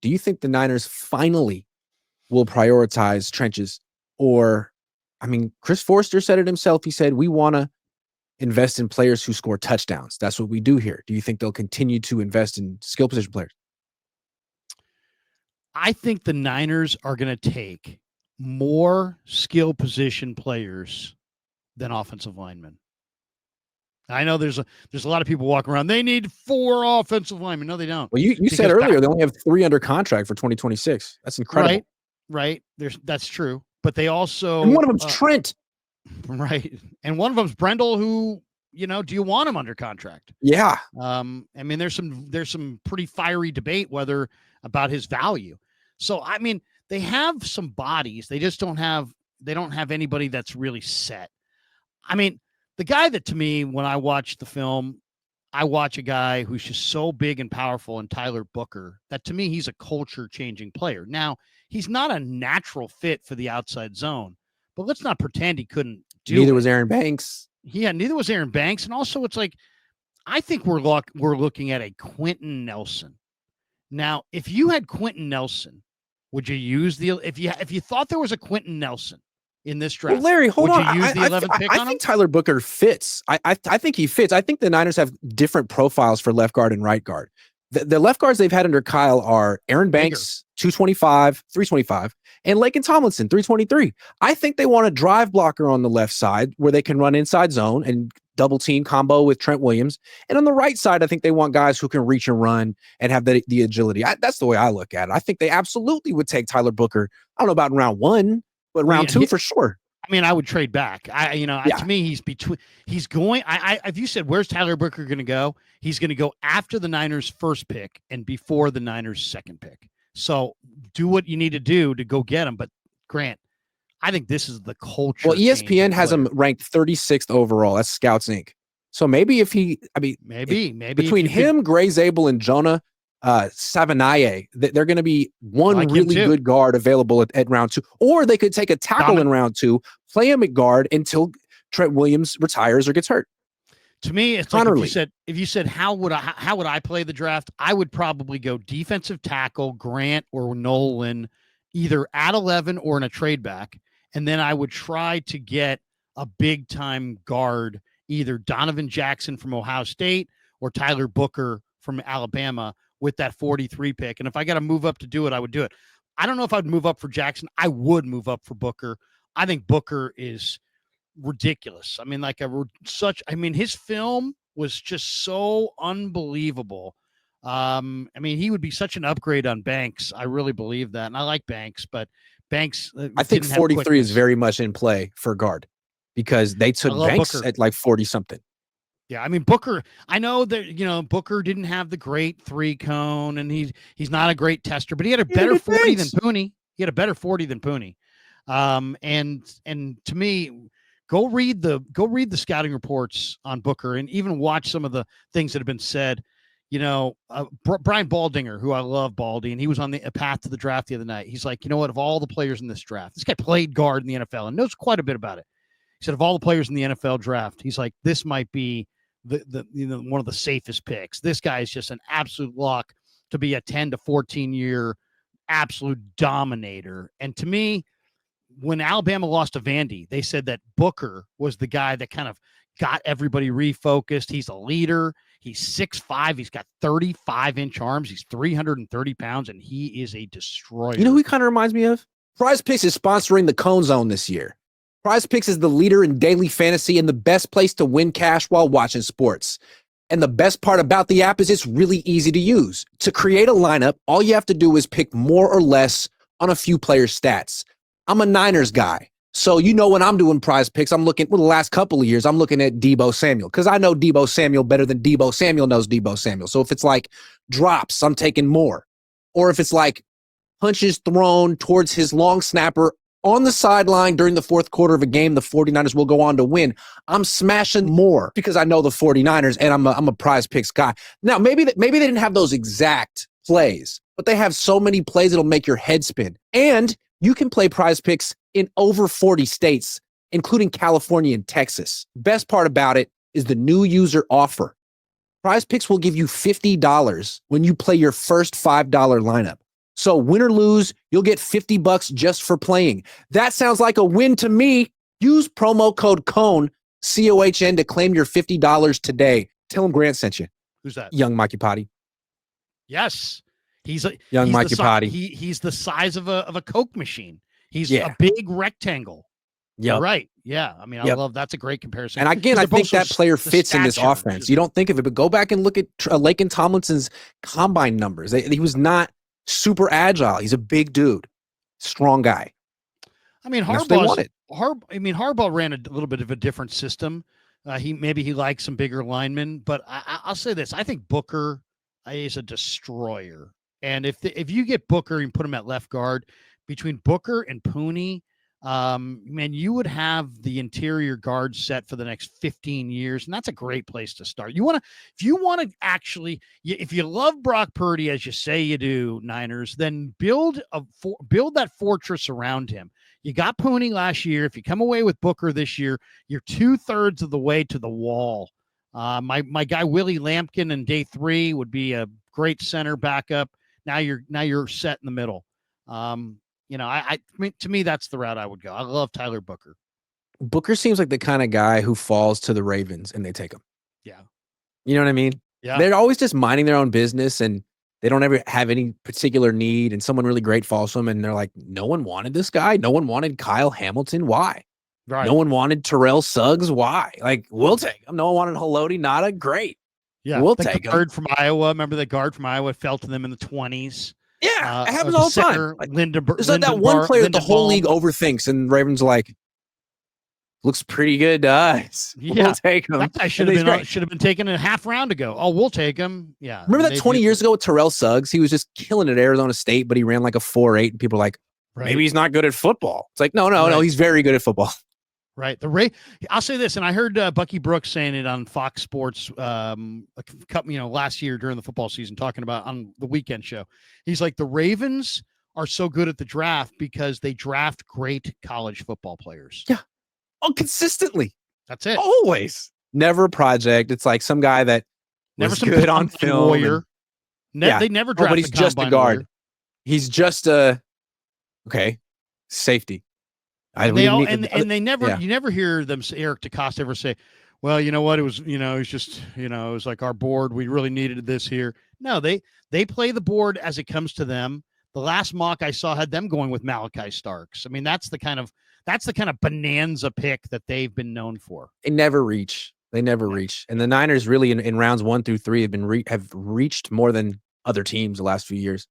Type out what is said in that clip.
Do you think the Niners finally will prioritize trenches? Or, I mean, Chris Forster said it himself. He said, we want to invest in players who score touchdowns. That's what we do here. Do you think they'll continue to invest in skill position players? I think the Niners are going to take more skill position players than offensive linemen. I know there's a lot of people walking around. They need 4 offensive linemen. No, they don't. Well, you said earlier they only have 3 under contract for 2026. That's incredible. Right. That's true. But they also, and one of them's Trent. Right. And one of them's Brendel, who, do you want him under contract? Yeah. I mean, there's some pretty fiery debate about his value. So, I mean, they have some bodies. They just don't have anybody that's really set. I mean, the guy that, to me, when I watch the film, I watch a guy who's just so big and powerful, and Tyler Booker, that to me, he's a culture-changing player. Now, he's not a natural fit for the outside zone, but let's not pretend he couldn't do it. Neither was Aaron Banks. Yeah, neither was Aaron Banks. And also, it's like, I think we're looking at a Quentin Nelson. Now, if you had Quentin Nelson, would you use if you thought there was a Quentin Nelson in this draft? Well, Larry, hold on. Would you use the 11th pick on him? I think Tyler Booker fits. I think he fits. I think the Niners have different profiles for left guard and right guard. The left guards they've had under Kyle are Aaron Banks, 225, 325, and Laken Tomlinson, 323. I think they want a drive blocker on the left side where they can run inside zone and double team combo with Trent Williams. And on the right side, I think they want guys who can reach and run and have the agility. That's the way I look at it. I think they absolutely would take Tyler Booker. I don't know about in round 1, but round 2 for sure. I mean, I would trade back. To me, he's going. If you said, where's Tyler Booker going to go? He's going to go after the Niners' first pick and before the Niners' second pick. So do what you need to do to go get him. But Grant, I think this is the culture. Well, ESPN has him ranked 36th overall. That's Scouts Inc. So maybe maybe between him, Gray Zabel, and Jonah Savanaye, they're going to be one really good guard available at round 2. Or they could take a tackle in round 2, play him at guard until Trent Williams retires or gets hurt. To me, it's like if you said how would I play the draft, I would probably go defensive tackle, Grant or Nolan, either at 11 or in a trade back. And then I would try to get a big time guard, either Donovan Jackson from Ohio State or Tyler Booker from Alabama with that 43 pick. And if I got to move up to do it, I would do it. I don't know if I'd move up for Jackson. I would move up for Booker. I think Booker is ridiculous. I mean, his film was just so unbelievable. I mean, he would be such an upgrade on Banks. I really believe that. And I like Banks, but Banks, I think 43 is very much in play for guard because they took Banks Booker at like 40 something. Yeah, I mean, Booker, I know that, Booker didn't have the great 3 cone and he's not a great tester, but he had a better 40 than Pooney. He had a better 40 than Pooney. And to me, go read the scouting reports on Booker and even watch some of the things that have been said. Brian Baldinger, who I love, Baldy, and he was on the path to the draft the other night. He's like, of all the players in this draft, this guy played guard in the NFL and knows quite a bit about it. He said, of all the players in the NFL draft, he's like, this might be the one of the safest picks. This guy is just an absolute lock to be a 10 to 14 year absolute dominator. And to me, when Alabama lost to Vandy, they said that Booker was the guy that kind of got everybody refocused. He's a leader. He's 6'5". He's got 35-inch arms. He's 330 pounds, and he is a destroyer. You know who he kind of reminds me of? PrizePicks is sponsoring the Cohn Zone this year. PrizePicks is the leader in daily fantasy and the best place to win cash while watching sports. And the best part about the app is it's really easy to use. To create a lineup, all you have to do is pick more or less on a few players' stats. I'm a Niners guy. So, when I'm doing PrizePicks, I'm looking, the last couple of years, I'm looking at Deebo Samuel because I know Deebo Samuel better than Deebo Samuel knows Deebo Samuel. So if it's like drops, I'm taking more. Or if it's like punches thrown towards his long snapper on the sideline during the fourth quarter of a game, the 49ers will go on to win. I'm smashing more because I know the 49ers and I'm a PrizePicks guy. Now, maybe they didn't have those exact plays, but they have so many plays that'll make your head spin. And you can play PrizePicks in over 40 states, including California and Texas. Best part about it is the new user offer. PrizePicks will give you $50 when you play your first $5 lineup. So win or lose, you'll get $50 just for playing. That sounds like a win to me. Use promo code Cohn, COHN, to claim your $50 today. Tell him Grant sent you. Who's that? Young Mikey Potty. Yes. He's Mikey Potty. He's the size of a Coke machine. He's a big rectangle. Yeah. Right. Yeah. I mean, I love that's a great comparison. And again, I think that player fits in this offense. You don't think of it, but go back and look at Laken Tomlinson's combine numbers. He was not super agile. He's a big dude, strong guy. I mean, Harbaugh ran a little bit of a different system. He likes some bigger linemen, but I'll say this: I think Booker is a destroyer. And if you get Booker and put him at left guard, between Booker and Pooney, man, you would have the interior guard set for the next 15 years, and that's a great place to start. If you love Brock Purdy as you say you do, Niners, then build that fortress around him. You got Pooney last year. If you come away with Booker this year, you're 2/3 of the way to the wall. My guy Willie Lampkin in day 3 would be a great center backup. Now you're set in the middle. To me, that's the route I would go. I love Tyler Booker. Booker seems like the kind of guy who falls to the Ravens and they take him. Yeah. You know what I mean? Yeah. They're always just minding their own business and they don't ever have any particular need, and someone really great falls to them and they're like, no one wanted this guy. No one wanted Kyle Hamilton. Why? Right. No one wanted Terrell Suggs. Why? Like, we'll take him. No one wanted Haloti. Nada. Great. Yeah. We'll take him. Guard from Iowa. Remember the guard from Iowa fell to them in the 20s. Yeah. It happens all the time. There's that one player that the whole league overthinks, and Ravens like, looks pretty good to us. Yeah. We'll take him. That guy should have been taken a half round ago. Oh, we'll take him. Yeah. Remember that 20 years ago with Terrell Suggs? He was just killing it at Arizona State, but he ran like a 4.8, and people were like, maybe he's not good at football. It's like, no, he's very good at football. Right. I'll say this, and I heard Bucky Brooks saying it on Fox Sports last year during the football season, talking about on the weekend show. He's like, the Ravens are so good at the draft because they draft great college football players. Yeah. Oh, consistently. That's it. Always. Never a project. It's like some guy that never was good on film. Warrior. They never draft. But he's just a guard. Warrior. He's just safety. You never hear them, Eric DeCosta, ever say, well, you know what? It was, it's just, it was like our board. We really needed this here. No, they play the board as it comes to them. The last mock I saw had them going with Malachi Starks. I mean, that's the kind of bonanza pick that they've been known for. They never reach. And the Niners really in rounds 1 through 3 have reached more than other teams the last few years.